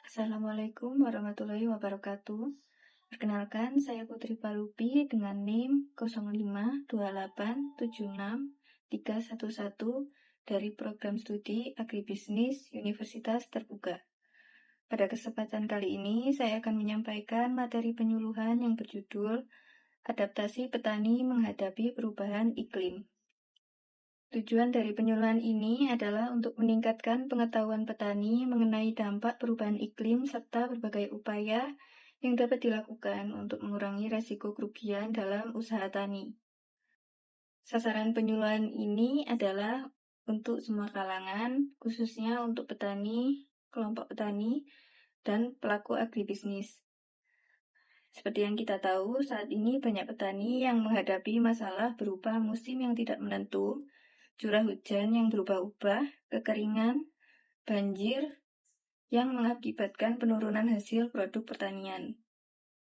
Assalamualaikum warahmatullahi wabarakatuh. Perkenalkan, saya Putri Palupi dengan NIM 0528763111 dari Program Studi Agribisnis Universitas Terbuka. Pada kesempatan kali ini, saya akan menyampaikan materi penyuluhan yang berjudul Adaptasi Petani Menghadapi Perubahan Iklim. Tujuan dari penyuluhan ini adalah untuk meningkatkan pengetahuan petani mengenai dampak perubahan iklim serta berbagai upaya yang dapat dilakukan untuk mengurangi resiko kerugian dalam usaha tani. Sasaran penyuluhan ini adalah untuk semua kalangan, khususnya untuk petani, kelompok petani, dan pelaku agribisnis. Seperti yang kita tahu, saat ini banyak petani yang menghadapi masalah berupa musim yang tidak menentu, curah hujan yang berubah-ubah, kekeringan, banjir, yang mengakibatkan penurunan hasil produk pertanian.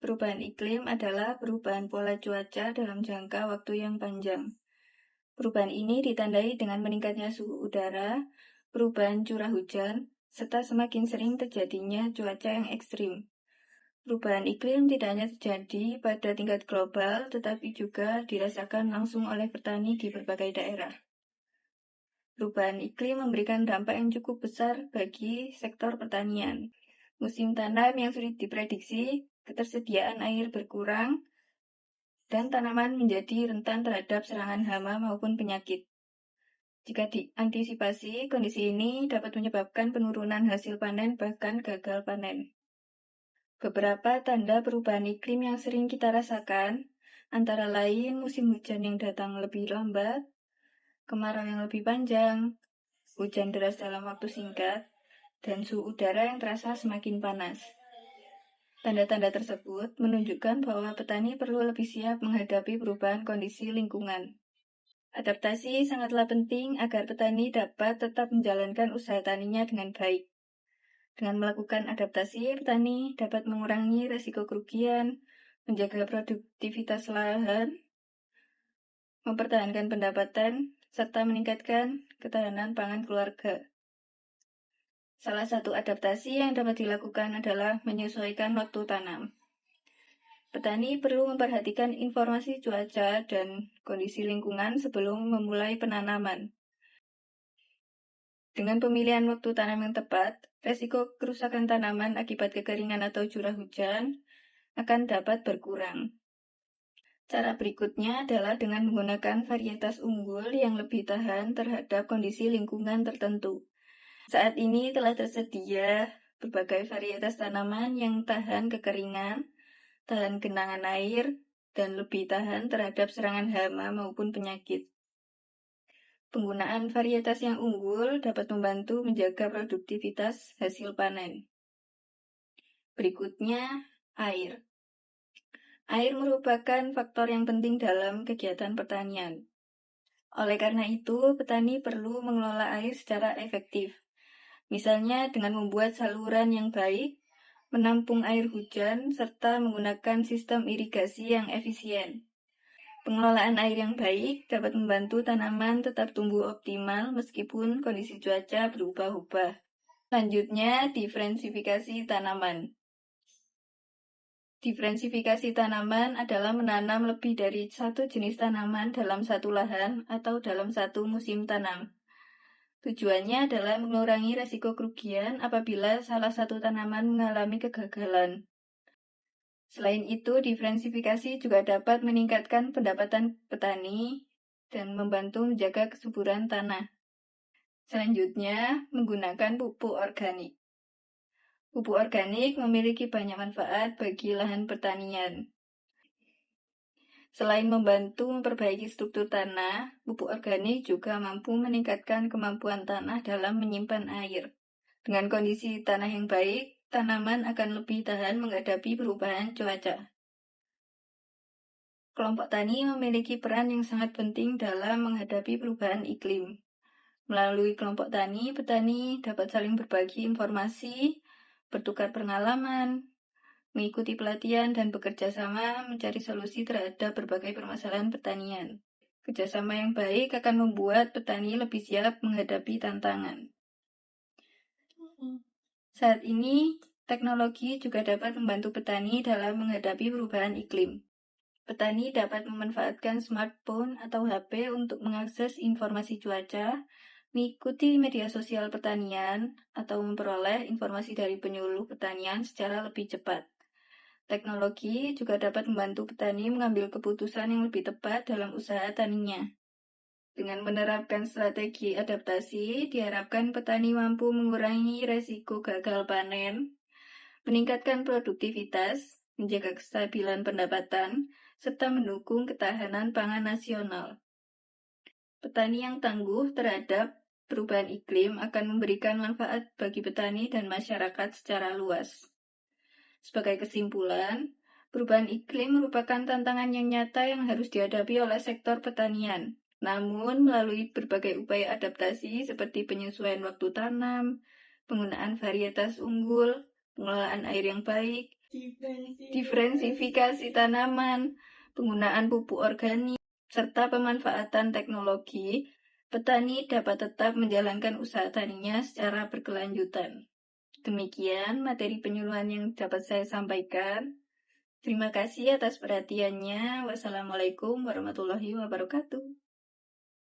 Perubahan iklim adalah perubahan pola cuaca dalam jangka waktu yang panjang. Perubahan ini ditandai dengan meningkatnya suhu udara, perubahan curah hujan, serta semakin sering terjadinya cuaca yang ekstrim. Perubahan iklim tidak hanya terjadi pada tingkat global, tetapi juga dirasakan langsung oleh petani di berbagai daerah. Perubahan iklim memberikan dampak yang cukup besar bagi sektor pertanian. Musim tanam yang sulit diprediksi, ketersediaan air berkurang, dan tanaman menjadi rentan terhadap serangan hama maupun penyakit. Jika diantisipasi, kondisi ini dapat menyebabkan penurunan hasil panen bahkan gagal panen. Beberapa tanda perubahan iklim yang sering kita rasakan, antara lain musim hujan yang datang lebih lambat, kemarau yang lebih panjang, hujan deras dalam waktu singkat, dan suhu udara yang terasa semakin panas. Tanda-tanda tersebut menunjukkan bahwa petani perlu lebih siap menghadapi perubahan kondisi lingkungan. Adaptasi sangatlah penting agar petani dapat tetap menjalankan usaha taninya dengan baik. Dengan melakukan adaptasi, petani dapat mengurangi risiko kerugian, menjaga produktivitas lahan, mempertahankan pendapatan, serta meningkatkan ketahanan pangan keluarga. Salah satu adaptasi yang dapat dilakukan adalah menyesuaikan waktu tanam. Petani perlu memperhatikan informasi cuaca dan kondisi lingkungan sebelum memulai penanaman. Dengan pemilihan waktu tanam yang tepat, resiko kerusakan tanaman akibat kekeringan atau curah hujan akan dapat berkurang. Cara berikutnya adalah dengan menggunakan varietas unggul yang lebih tahan terhadap kondisi lingkungan tertentu. Saat ini telah tersedia berbagai varietas tanaman yang tahan kekeringan, tahan genangan air, dan lebih tahan terhadap serangan hama maupun penyakit. Penggunaan varietas yang unggul dapat membantu menjaga produktivitas hasil panen. Berikutnya, air. Air merupakan faktor yang penting dalam kegiatan pertanian. Oleh karena itu, petani perlu mengelola air secara efektif. Misalnya dengan membuat saluran yang baik, menampung air hujan, serta menggunakan sistem irigasi yang efisien. Pengelolaan air yang baik dapat membantu tanaman tetap tumbuh optimal meskipun kondisi cuaca berubah-ubah. Selanjutnya, diferensifikasi tanaman. Diferensifikasi tanaman adalah menanam lebih dari satu jenis tanaman dalam satu lahan atau dalam satu musim tanam. Tujuannya adalah mengurangi risiko kerugian apabila salah satu tanaman mengalami kegagalan. Selain itu, diferensifikasi juga dapat meningkatkan pendapatan petani dan membantu menjaga kesuburan tanah. Selanjutnya, menggunakan pupuk organik. Pupuk organik memiliki banyak manfaat bagi lahan pertanian. Selain membantu memperbaiki struktur tanah, pupuk organik juga mampu meningkatkan kemampuan tanah dalam menyimpan air. Dengan kondisi tanah yang baik, tanaman akan lebih tahan menghadapi perubahan cuaca. Kelompok tani memiliki peran yang sangat penting dalam menghadapi perubahan iklim. Melalui kelompok tani, petani dapat saling berbagi informasi, bertukar pengalaman, mengikuti pelatihan, dan bekerja sama mencari solusi terhadap berbagai permasalahan pertanian. Kerjasama yang baik akan membuat petani lebih siap menghadapi tantangan. Saat ini, Teknologi juga dapat membantu petani dalam menghadapi perubahan iklim. Petani dapat memanfaatkan smartphone atau HP untuk mengakses informasi cuaca, mengikuti media sosial pertanian, atau memperoleh informasi dari penyuluh pertanian secara lebih cepat. Teknologi juga dapat membantu petani mengambil keputusan yang lebih tepat dalam usaha taninya. Dengan menerapkan strategi adaptasi, diharapkan petani mampu mengurangi resiko gagal panen, meningkatkan produktivitas, menjaga kestabilan pendapatan, serta mendukung ketahanan pangan nasional. Petani yang tangguh terhadap perubahan iklim akan memberikan manfaat bagi petani dan masyarakat secara luas. Sebagai kesimpulan, perubahan iklim merupakan tantangan yang nyata yang harus dihadapi oleh sektor pertanian. Namun, melalui berbagai upaya adaptasi seperti penyesuaian waktu tanam, penggunaan varietas unggul, pengelolaan air yang baik, diferensifikasi tanaman, penggunaan pupuk organik, serta pemanfaatan teknologi, petani dapat tetap menjalankan usaha taninya secara berkelanjutan. Demikian materi penyuluhan yang dapat saya sampaikan. Terima kasih atas perhatiannya. Wassalamualaikum warahmatullahi wabarakatuh.